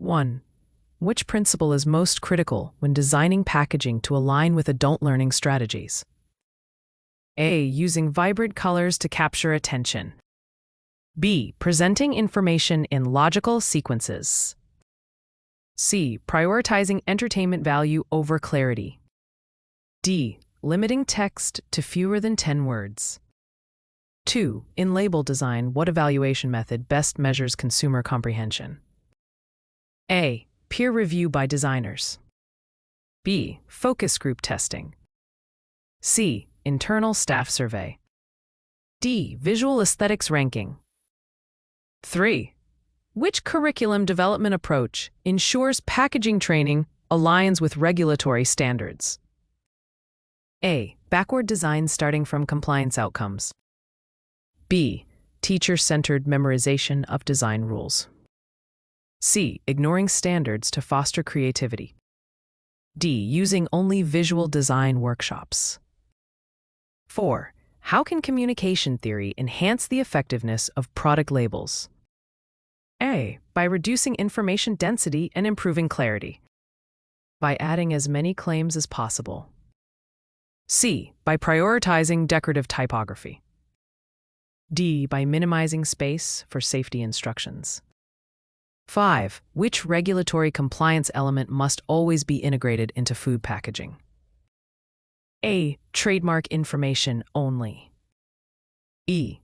1. Which principle is most critical when designing packaging to align with adult learning strategies? A. Using vibrant colors to capture attention. B. Presenting information in logical sequences. C. Prioritizing entertainment value over clarity. D. Limiting text to fewer than 10 words. 2. In label design, what evaluation method best measures consumer comprehension? A. Peer review by designers. B. Focus group testing. C. Internal staff survey. D. Visual aesthetics ranking. 3. Which curriculum development approach ensures packaging training aligns with regulatory standards? A. Backward design starting from compliance outcomes. B. Teacher-centered memorization of design rules. C. Ignoring standards to foster creativity. D. Using only visual design workshops. 4. How can communication theory enhance the effectiveness of product labels? A. By reducing information density and improving clarity. By adding as many claims as possible. C. By prioritizing decorative typography. D. By minimizing space for safety instructions. 5. Which regulatory compliance element must always be integrated into food packaging? A. Trademark information only. E.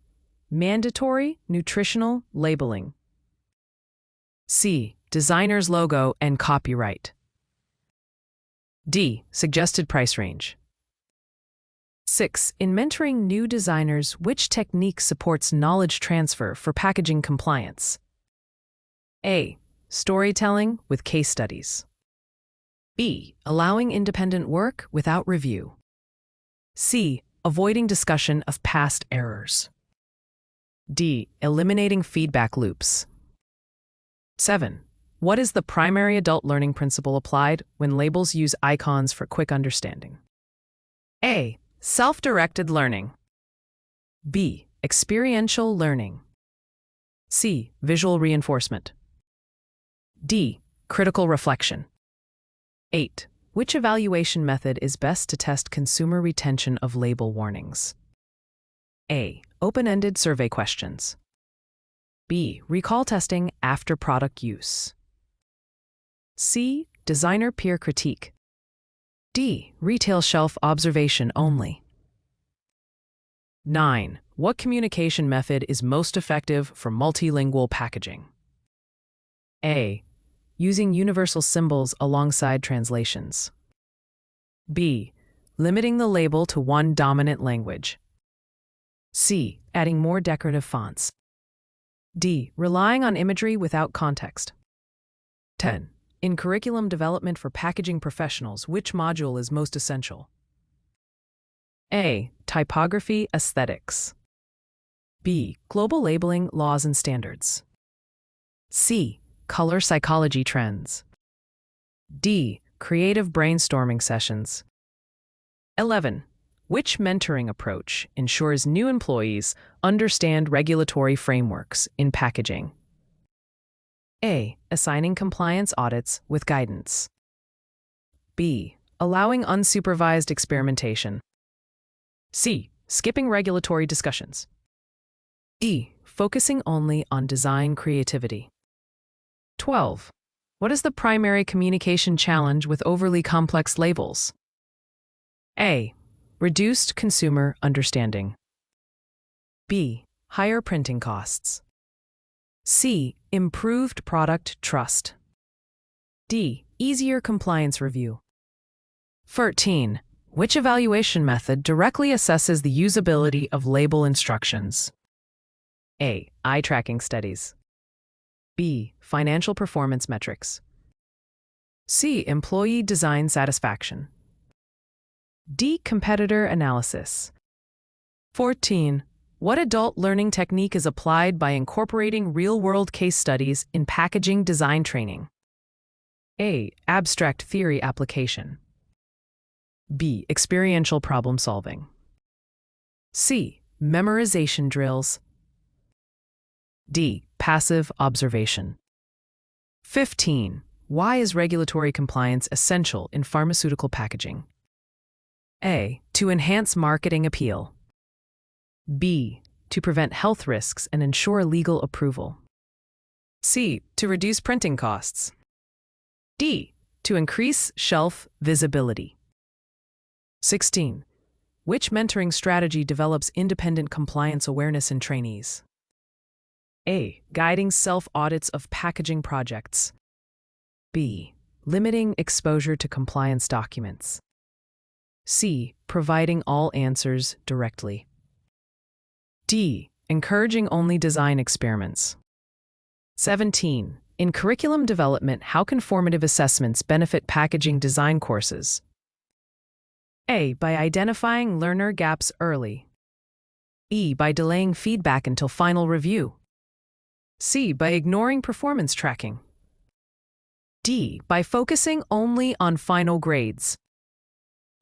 Mandatory nutritional labeling. C. Designer's logo and copyright. D. Suggested price range. 6. In mentoring new designers, which technique supports knowledge transfer for packaging compliance? A. Storytelling with case studies. B. Allowing independent work without review. C. Avoiding discussion of past errors. D. Eliminating feedback loops. 7. What is the primary adult learning principle applied when labels use icons for quick understanding? A. Self-directed learning. B. Experiential learning. C. Visual reinforcement. D. Critical reflection. 8. Which evaluation method is best to test consumer retention of label warnings? A. Open-ended survey questions. B. Recall testing after product use. C. Designer peer critique. D. Retail shelf observation only. 9. What communication method is most effective for multilingual packaging? A. Using universal symbols alongside translations. B. Limiting the label to one dominant language. C. Adding more decorative fonts. D. Relying on imagery without context. 10. In curriculum development for packaging professionals, which module is most essential? A. Typography aesthetics. B. Global labeling laws and standards. C. Color psychology trends. D. Creative brainstorming sessions. 11. Which mentoring approach ensures new employees understand regulatory frameworks in packaging? A. Assigning compliance audits with guidance. B. Allowing unsupervised experimentation. C. Skipping regulatory discussions. D. Focusing only on design creativity. 12. What is the primary communication challenge with overly complex labels? A. Reduced consumer understanding. B. Higher printing costs. C. Improved product trust. D. Easier compliance review. 13. Which evaluation method directly assesses the usability of label instructions? A. Eye tracking studies. B. Financial performance metrics. C. Employee design satisfaction. D. Competitor analysis. 14. What adult learning technique is applied by incorporating real-world case studies in packaging design training? A. Abstract theory application. B. Experiential problem solving. C. Memorization drills. D. Passive observation. 15. Why is regulatory compliance essential in pharmaceutical packaging? A. To enhance marketing appeal. B. To prevent health risks and ensure legal approval. C. To reduce printing costs. D. To increase shelf visibility. 16. Which mentoring strategy develops independent compliance awareness in trainees? A. Guiding self-audits of packaging projects. B. Limiting exposure to compliance documents. C. Providing all answers directly. D. Encouraging only design experiments. 17. In curriculum development, how can formative assessments benefit packaging design courses? A. By identifying learner gaps early. E. By delaying feedback until final review. C. By ignoring performance tracking. D. By focusing only on final grades.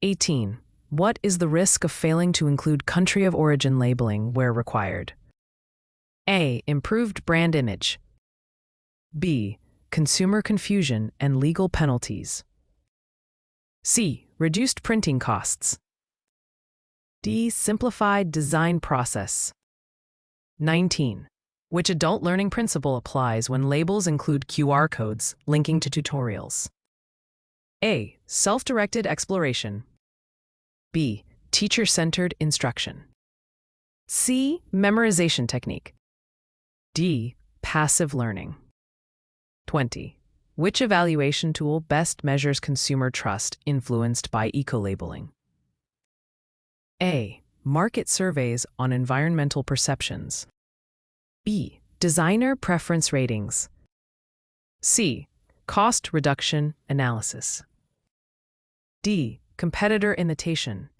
18. What is the risk of failing to include country of origin labeling where required? A. Improved brand image. B. Consumer confusion and legal penalties. C. Reduced printing costs. D. Simplified design process. 19. Which adult learning principle applies when labels include QR codes linking to tutorials? A. Self-directed exploration. B. Teacher-centered instruction. C. Memorization technique. D. Passive learning. 20. Which evaluation tool best measures consumer trust influenced by eco-labeling? A. Market surveys on environmental perceptions. B. Designer preference ratings. C. Cost reduction analysis. D. Competitor imitation.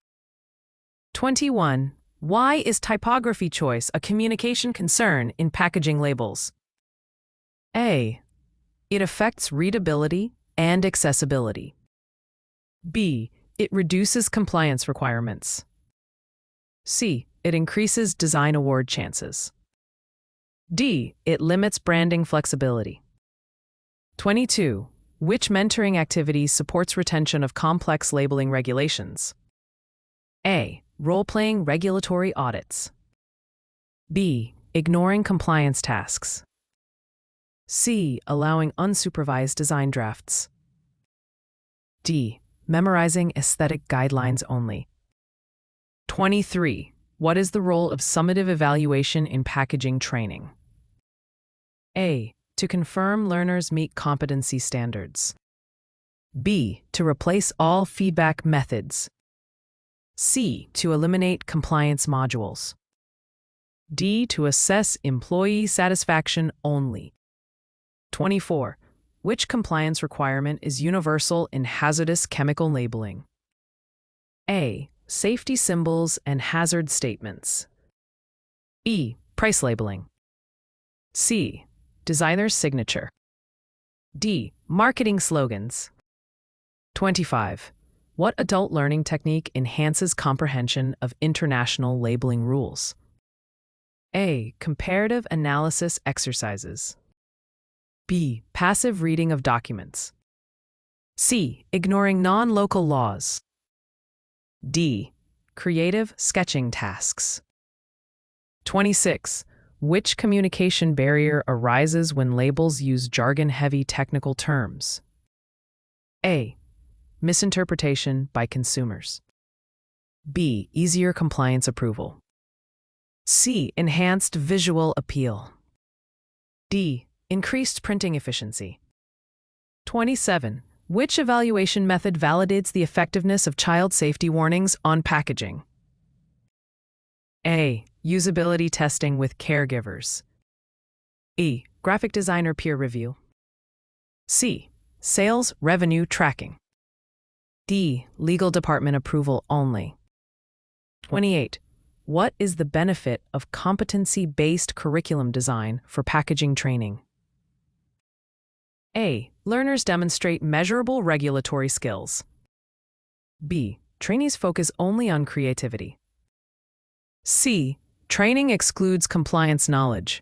21. Why is typography choice a communication concern in packaging labels? A. It affects readability and accessibility. B. It reduces compliance requirements. C. It increases design award chances. D. It limits branding flexibility. 22. Which mentoring activity supports retention of complex labeling regulations? A. Role-playing regulatory audits. B. Ignoring compliance tasks. C. Allowing unsupervised design drafts. D. Memorizing aesthetic guidelines only. 23. What is the role of summative evaluation in packaging training? A. To confirm learners meet competency standards. B. To replace all feedback methods. C. To eliminate compliance modules. D. To assess employee satisfaction only. 24. Which compliance requirement is universal in hazardous chemical labeling? A. Safety symbols and hazard statements. B. Price labeling. C. Designer's signature. D. Marketing slogans. 25. What adult learning technique enhances comprehension of international labeling rules? A. Comparative analysis exercises. B. Passive reading of documents. C. Ignoring non-local laws. D. Creative sketching tasks. 26. Which communication barrier arises when labels use jargon-heavy technical terms? A. Misinterpretation by consumers. B. Easier compliance approval. C. Enhanced visual appeal. D. Increased printing efficiency. 27. Which evaluation method validates the effectiveness of child safety warnings on packaging? A. Usability testing with caregivers. E. Graphic designer peer review. C. Sales revenue tracking. D. Legal department approval only. 28. What is the benefit of competency-based curriculum design for packaging training? A. Learners demonstrate measurable regulatory skills. B. Trainees focus only on creativity. C. Training excludes compliance knowledge.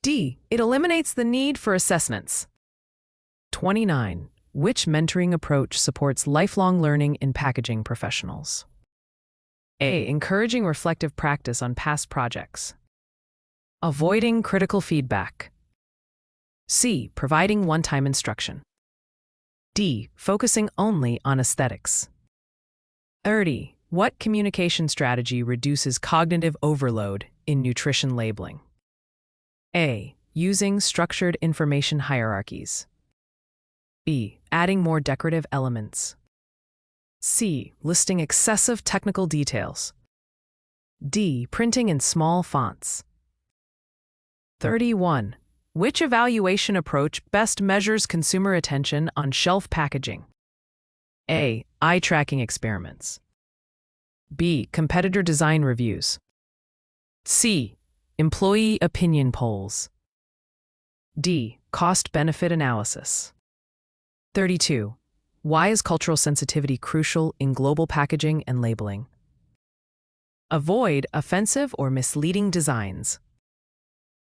D. It eliminates the need for assessments. 29. Which mentoring approach supports lifelong learning in packaging professionals? A. Encouraging reflective practice on past projects. Avoiding critical feedback. C. Providing one-time instruction. D. Focusing only on aesthetics. 30. What communication strategy reduces cognitive overload in nutrition labeling? A. Using structured information hierarchies. B. Adding more decorative elements. C. Listing excessive technical details. D. Printing in small fonts. 31. Which evaluation approach best measures consumer attention on shelf packaging? A. Eye tracking experiments. B. Competitor design reviews. C. Employee opinion polls. D. Cost-benefit analysis. 32. Why is cultural sensitivity crucial in global packaging and labeling? Avoid offensive or misleading designs.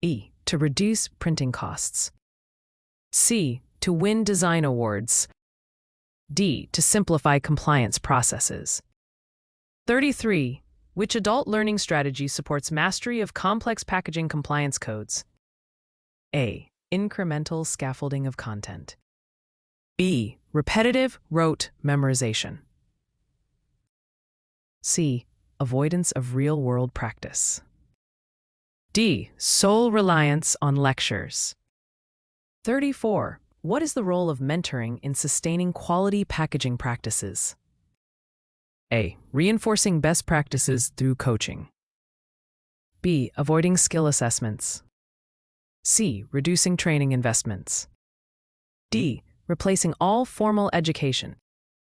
E. To reduce printing costs. C. To win design awards. D. To simplify compliance processes. 33. Which adult learning strategy supports mastery of complex packaging compliance codes? A. Incremental scaffolding of content. B. Repetitive rote memorization. C. Avoidance of real-world practice. D. Sole reliance on lectures. 34. What is the role of mentoring in sustaining quality packaging practices? A. Reinforcing best practices through coaching. B. Avoiding skill assessments. C. Reducing training investments. D. Replacing all formal education